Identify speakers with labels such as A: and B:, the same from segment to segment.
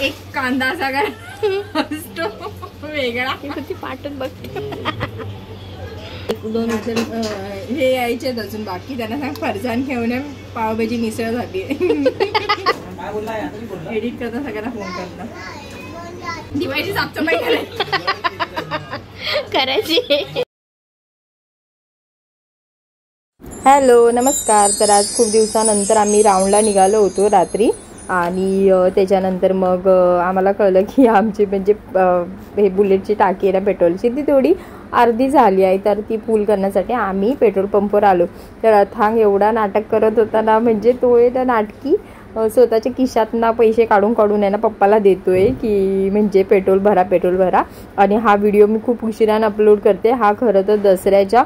A: एक कांदा असा असतो वेगळा.
B: ती पाठून बघते.
A: हे यायचे अजून बाकी. त्यांना सांग फरसाण घेऊन पावभाजी मिसळ झाली. एडिट करता सगळ्यांना फोन करता. दिवाळीची साफसफाई
B: करायची.
A: हॅलो नमस्कार. तर आज खूप दिवसानंतर आम्ही राऊंडला निघालो होतो रात्री. आणि त्याच्यानंतर मग आम्हाला कळलं की आमची म्हणजे हे बुलेटची टाकी आहे ना पेट्रोलची, ती थोडी अर्धी झाली आहे. तर ती फुल करण्यासाठी आम्ही पेट्रोल पंपवर आलो. तर अथांग एवढा नाटक करत होता ना, म्हणजे तो आहे नाटकी स्वतःच्या खिशातना पैसे काढून आहे ना पप्पाला देतोय की म्हणजे पेट्रोल भरा. आणि हा व्हिडिओ मी खूप उशिराने अपलोड करते. हा खरं तर दसऱ्याच्या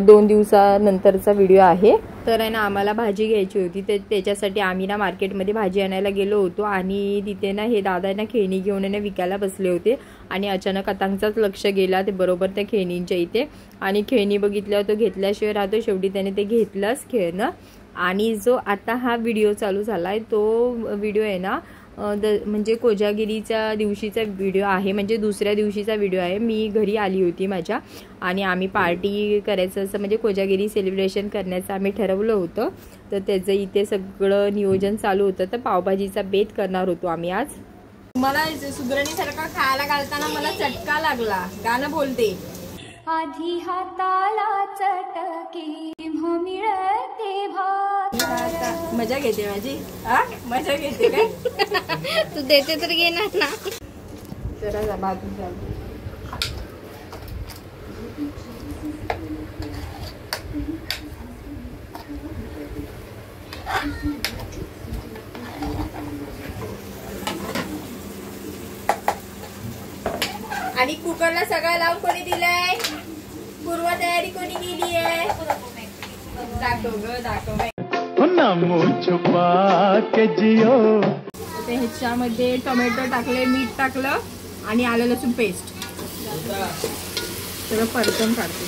A: 2 दिवसानंतरचा व्हिडिओ आहे. तर आहे ना आम्हाला भाजी घ्यायची होती. त्याच्यासाठी आम्ही ना मार्केटमध्ये भाजी आणायला गेलो होतो. आणि तिथे ना हे दादा ना खेळणी घेऊन ना विकायला बसले होते. आणि अचानक अथांगचाच लक्ष गेला ते बरोबर त्या खेळणींच्या इथे. आणि खेळणी बघितल्यावर तो घेतल्याशिवाय राहतो. शेवटी त्याने ते घेतलंच खेळणं. आणि जो आता हा व्हिडिओ चालू झाला आहे तो व्हिडिओ आहे ना म्हणजे कोजागिरीच्या दिवशीचा व्हिडिओ आहे. म्हणजे दुसऱ्या दिवशीचा व्हिडिओ आहे. मी घरी आली होती माझ्या आणि आम्ही पार्टी करायचं असं म्हणजे कोजागिरी सेलिब्रेशन करण्याचं आम्ही ठरवलं होतं. तर त्याचं इथे सगळं नियोजन चालू होतं. तर पावभाजीचा बेत करणार होतो आम्ही आज. मला सुगरणीसारखा खायला घालताना मला चटका लागला. गाणं बोलते.
C: आधी हाताला चटकी मिळते भात.
A: मजा घेते माझी. मजा घेते काय?
B: तू देते तर घेणार ना.
A: जरा भात आणि कुकरला सगळं लावून कोणी दिलंय? पूर्व तयारी कोणी केली आहे? दाखव ह्याच्यामध्ये टोमॅटो टाकले, मीठ टाकलं आणि आलं लसूण पेस्ट सगळं परतून काढते.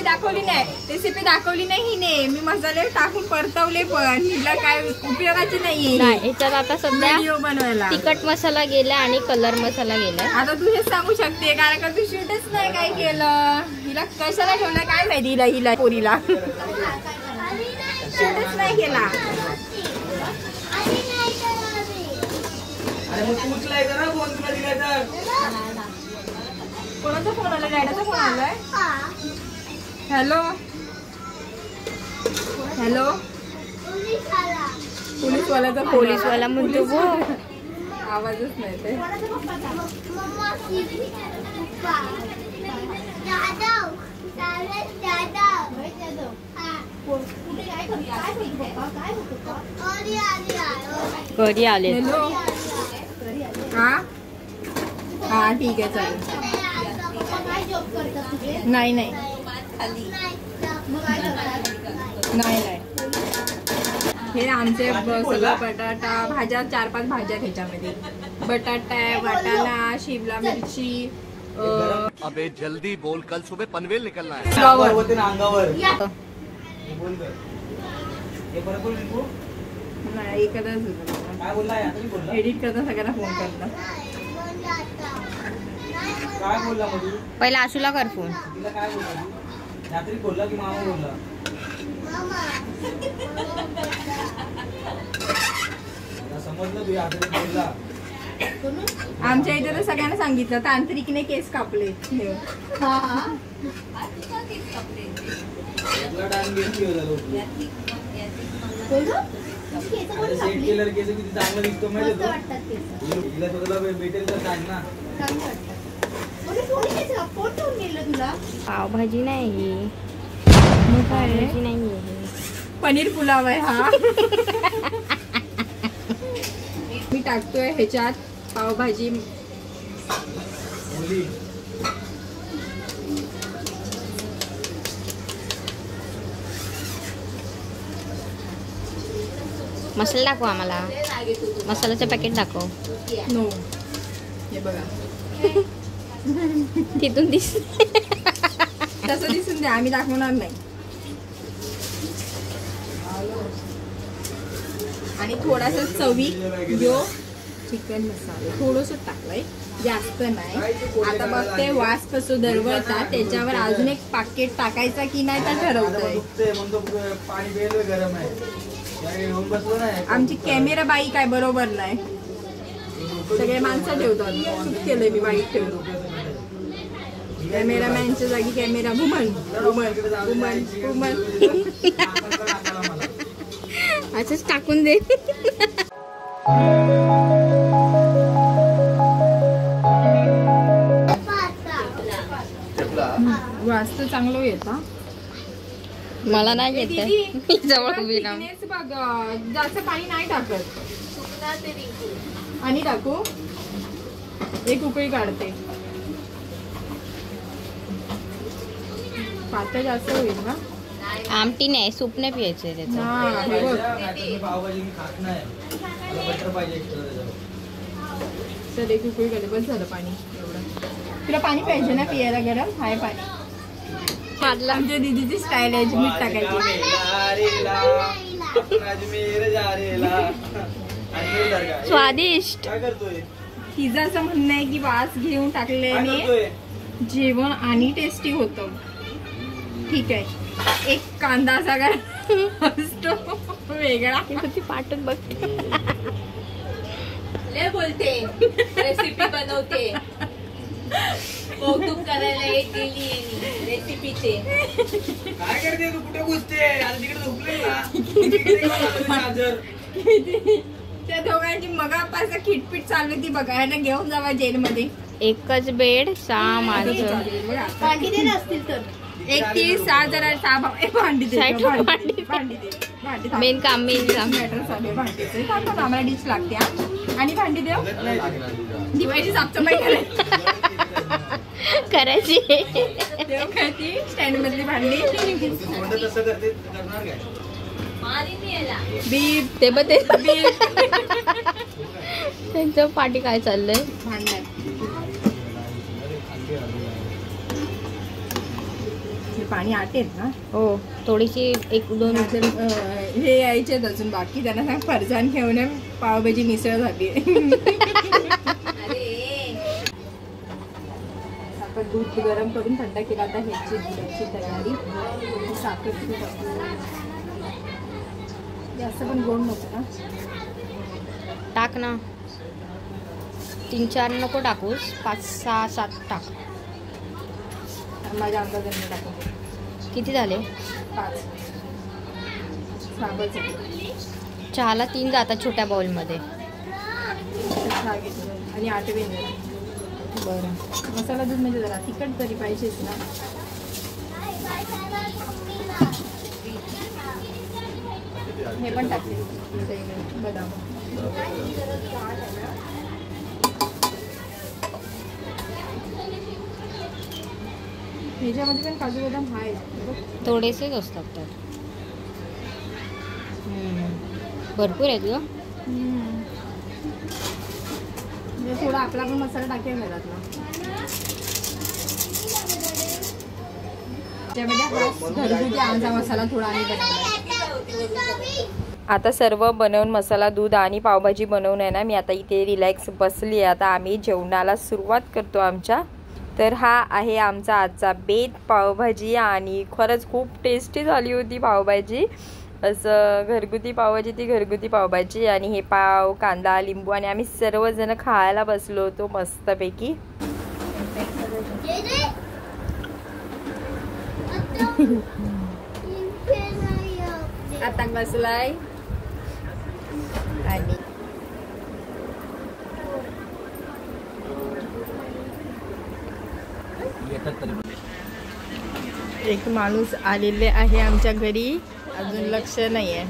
A: दाखवली नाही रेसिपी, दाखवली नाही हिने. मी मसाले टाकून परतवले पण हिला काय उपयोगाची नाहीये.
B: ह्याच्यात आता सध्या
A: व्हिडिओ बनवायला
B: तिखट मसाला गेला आणि कलर मसाला गेलाय.
A: आता तू हे सांगू शकते कारण का तू शूटच नाही काय केलं. हिला कशाला ठेवलं काय माहिती. हिला पोरीला शूटच नाही केला. कोणाचा फोन आला? डॅडाचा फोन आलाय. हॅलो पोलीसवाल्याचा.
B: पोलीसवाला म्हणतो गो.
A: आवाजच नाही ते.
B: घरी आले.
A: हॅलो हा ठीक आहे चालेल. नाही हे आमचे सगळं बटाटा भाज्या 4-5 भाज्या ह्याच्यामध्ये. बटाटा आहे, वाटाणा, शिमला मिरची.
D: अबे जल्दी बोल, कल सुबह पनवेल निकलना है.
A: नाही एखादाच एडिट करता सगळ्यांना फोन करता.
B: पहिला आशूला कर फोन.
E: बोलला की मामा बोलला. समजलं तू आता बोलला.
A: आमच्या इथे तर सगळ्यांना सांगितलं तांत्रिकने केस कापले.
E: सेट केलर केस किती चांगलं दिसतो माहिती भेटेल तर सांग ना.
B: पावभाजी नाही,
A: पावभाजी
B: नाहीये,
A: पनीर पुलाव आहे हा. मी टाकतोय ह्याच्यात पावभाजी.
B: मसाला दाखव आम्हाला. मसाल्याचं पॅकेट दाखव.
A: नो, हे बघा
B: तिथून दिस.
A: तसं दिसून द्या, आम्ही दाखवणार नाही. आणि थोडासा चवी जो चिकन मसाला थोडंसं टाकलंय, जास्त नाही. आता बघते वास कसं दरवळतात, त्याच्यावर अजून एक पाकिट टाकायचा की नाही तर ठरवतोय. आमची कॅमेरा बाई काय बरोबर नाही, सगळे माणसं ठेवतात. चूक केलंय मी, वाईट ठेवतो. कॅमेरामॅनच्या जागी camera woman woman woman woman.
B: असंच टाकून दे.
A: वास तर चांगलं येतं.
B: मला नाही येत. मी जवळ उभी राहून.
A: बघ, जास्त पाणी नाही टाकत. आणि टाकू, एक उकळी काढते. पातळ जास्त होईल ना.
B: आमटी नाही, सूप नाही पियायचं त्याचं.
E: पावभाजी खात नाही, बटर पाहिजे.
A: तर एक उकळी काढते, बस झालं पाणी एवढं. तुला पाणी पाहिजे ना पियाला गरम? हाय पाणी. आमच्या दीदीची स्टाईल आहे, मीठ टाकायची.
B: स्वादिष्ट.
E: काय करतोय?
A: तिचं असं म्हणणं आहे की वास घेऊन टाकल्याने जेवण आणि टेस्टी होतं. ठीक आहे, एक कांदा सगळा असतो वेगळा.
B: ती पाठून बघते.
F: लय बोलते, रेसिपी बनवते, कौतुक करायला एक गेली रेसिपीचे.
E: काय करते तू? कुठे घुसते? आता तिकडे झोपले ना.
A: त्या दोघांची मगापासून खिटपीट चालू ती बघा. ह्याला घेऊन जावा जेलमध्ये.
B: एकच बेड 6 माणसं.
F: भांडी दे असतील तर.
A: एक ती 6 जरा 6 भांडी दे.
B: साईड भांडी.
A: भांडी दे.
B: मेन काम
A: मॅटर चालू आहे भांडीचं. थांबा, आम्हाला डिश लागते. आणि भांडी देऊ, दिवाळीची साफसफाई
B: करायची.
A: देव काय ती स्टँड मधली भांडी.
E: तसं करते, करणार काय?
A: बीप
B: ते बघ ते
A: बीप
B: त्यांचं पाठी काय चाललंय.
A: भांडण. हे पाणी आटेल ना.
B: हो, थोडीशी 1-2
A: हे यायचे अजून बाकी. त्यांना सांग फरसाण घेऊन पावभाजी मिसळ झाली. आता दूध गरम करून थंड केला. आता ह्याची दुधाची तयारी. साखर जास्त पण गोड नको ना.
B: टाक ना. 3-4 नको टाकूस, 5-6-7 टाक.
A: माझ्या अंदाजाने टाकू.
B: किती झाले?
A: 5. साबच
B: चहाला 3 जातात छोट्या बाउलमध्ये.
A: चहा घेतो आणि आटवे जरा.
B: बरं.
A: मसाला दूध म्हणजे जरा तिखट तरी पाहिजेच ना. हे पण टाकते बदाम. ह्याच्यामध्ये पण काजू बदाम आहेत.
B: थोडेसेच असतात त्यात. भरपूर आहेत ग.
A: म्हणजे थोडा आपला पण मसाला टाकेल घरातला. त्यामध्ये घरगुती आमचा मसाला थोडा आणि बनवला. आता सर्व बनवून मसाला दूध आणि पावभाजी बनवून आहे ना, मी आता इथे रिलॅक्स बसली आहे. आता आम्ही जेवणाला सुरुवात करतो आमच्या. तर हा आहे आमचा आजचा बेत पावभाजी. आणि खरंच खूप टेस्टी झाली होती पावभाजी. असं घरगुती पावभाजी, ती घरगुती पावभाजी. आणि हे पाव, कांदा, लिंबू आणि आम्ही सर्वजण खायला बसलो होतो मस्तपैकी. आता बसलाय आणि एक माणूस आलेले आहे आमच्या घरी. अजून लक्ष नाही आहे.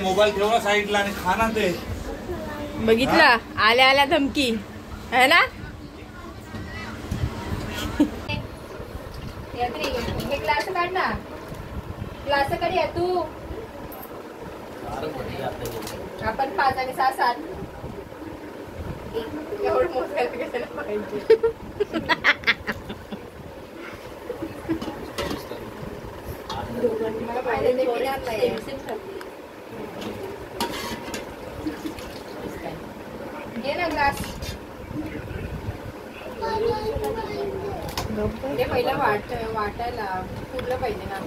E: मोबाईल ठेवला साईडला आणि खाना ते.
A: बघितला, आल्या आल्या धमकी. है ना?
F: हे ग्लास काढ ना, ग्लास काढ या तू. आपण 5 आणि 6 7 एवढं मोजकायचं कशाला पाहिजे. मला पाहिजे ते पिणार नाही. घे ना ग्लास. ते पहिला वाटायला पुरलं पाहिजे ना.